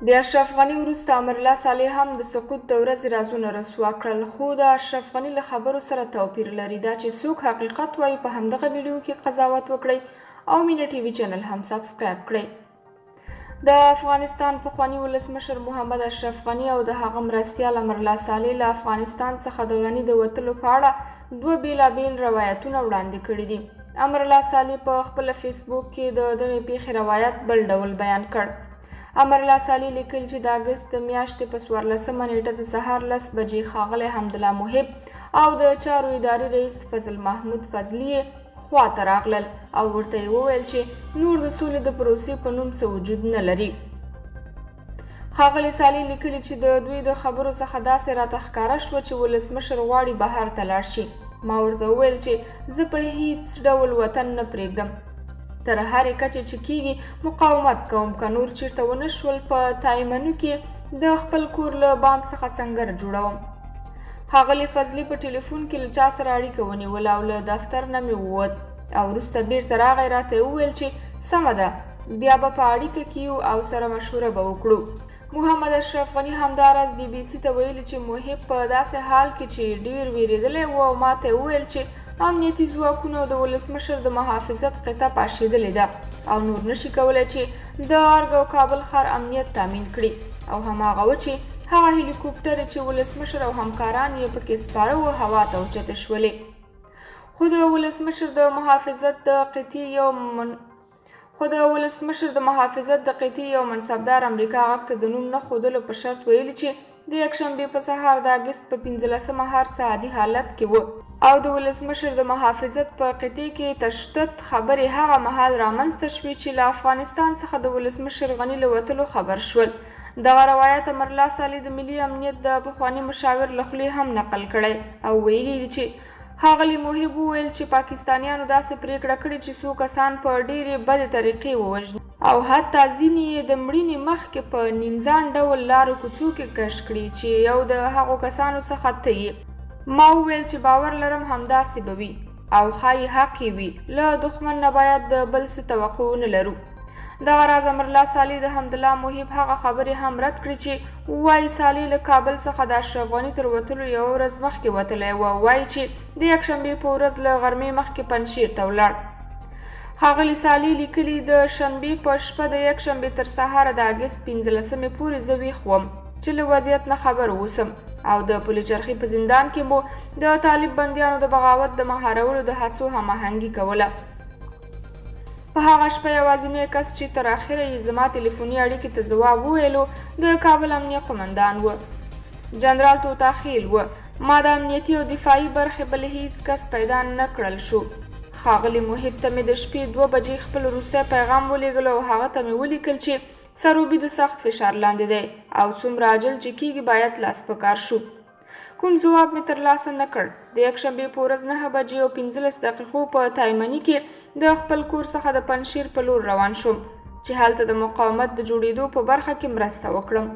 د اشرف غني وروسته امرالله صالح هم د سقوط د ورځې رازونه رسوا کړل، خو د اشرف غني له خبرو سره توپیر لري. دا چې څوک حقیقت وایي په همدغه ویډیو کې قضاوت وکړئ او مینه ټي وي چینل هم سبسکرایب کړئ. د افغانستان پخواني ولسمشر محمد اشرف غني او د هغه مرستیال امرالله صالح له افغانستان څخه د غني د وتلو په اړه دوه بیلابیل روایتونه وړاندې کړي دي. امرالله صالح په خپل فیسبوک کې د دغې پیښې روایت بل ډول بیان کړ. امرالله صالح لیکل چې د اګست د میاشتې په 14مه نیټه د سهار 10 بجې ښاغلی حمدالله محب او د چارو ادارې رئیس فضل محمود فضلي خواته راغلل او ورته یې وویل چې نور د سولې د پروسې په نوم څه وجود نه لري. ښاغلي صالح لیکلي چې د دوی د خبرو څخه داسې راته ښکاره شوه چې ولسمشر غواړي بهر ته لاړ شي. ما ورته وویل چې زه په هیڅ ډول وطن نه پرېږدم، تر هرې کچې چې کېږي مقاومت کوم. که نور چیرته ونه شول په تایمنو کې د خپل کور له بام څخه سنګر جوړوم. ښاغلي فضلي په ټلیفون کې له چا سره اړیکه ونیوله او له دفتر نه مې ووت او وروسته بیرته راغی. راته یې وویل چې سمه ده، بیا به په اړیکه کې یو او سره مشوره به وکړو. محمد اشرف غني همداراز بي بي سي ته ویلي چې محب په داسې حال کې چې ډیر ویرېدلی و او ما ته یې وویل چې امنیتي ځواکونو د ولسمشر د محافظت قطعه پاشېدلې ده او نور نشي کولی چې د ارګ او کابل ښار امنیت تامین کړي. او هماغه و چې هغه هلیکوپټرې چې ولسمشر او همکاران یې پکې سپاره وو هوا ته اوچتې شولې. خو د ولسمشر د محافظت د قطعې یو منصبدار امریکا غږ ته د نوم نه ښودلو په شرط ویلي چې د یکشنبې په سهار د اګست په 15مه هر څه عادي حالت کې و او د ولسمشر د محافظت په قطعې کې تشدد خبرې هغه مهال رامنځته شوې چې له افغانستان څخه د ولسمشر غني له وتلو خبر شول. دغه روایت امرالله صالح د ملي امنیت د پخواني مشاور له خولې هم نقل کړی او ویلي دي چې ښاغلي محب وویل چې پاکستانیانو داسې پریکړه کړې چې څو کسان په ډېرې بدې طریقې ووژني او حتی ځینې یې د مړینې مخکې په نیمځان ډول لارو کوڅو کې کش کړي چې یو د هغو کسانو څخه ته یې. ما وویل چې باور لرم همداسې به وي او ښایي حق یې وي، له دښمن نه باید د بل څه توقع ونه لرو. دغه راز امرالله صالح د حمدالله محب هغه خبرې هم رد کړي چې وایي صالح له کابل څخه د اشرف غني تر وتلو یوه ورځ مخکې وتلی و او وایي چې د یکشنبې په ورځ له غرمې مخکې پنجشیر ته ولاړ. ښاغلي صالح لیکلي د شنبې په شپه د یکشنبې تر سهاره د اګست 15مې پورې زه ویښ وم چې له وضعیت نه خبر اوسم او د پلچرخي په زندان کې مو د طالب بندیانو د بغاوت د مهارولو د هڅو هماهنګي کوله. په هغه شپه یوازینی کس چې تر اخره یې زما تلیفوني اړیکې ته ځواب وویلو د کابل امنیه قمندان و، جنرال توتاخیل و. ما د امنیتي او دفاعي برخې بل هیڅ کس پیدا نه کړل شو. ښاغلي محب ته مې د شپې 2 بجې خپل وروستی پیغام ولیږلو او هغه ته مې ولیکل چې سروبي د سخت فشار لاندې دی او څومره عاجل چې کېږي باید لاس په کار شو. کوم ځواب مې ترلاسه نه کړ. د یکشنبې په ورځ 9 بجې او 15 دقیقو په تایمني کې د خپل کور څخه د پنجشیر په لور روان شوم چې هلته د مقاومت د جوړېدو په برخه کې مرسته وکړم.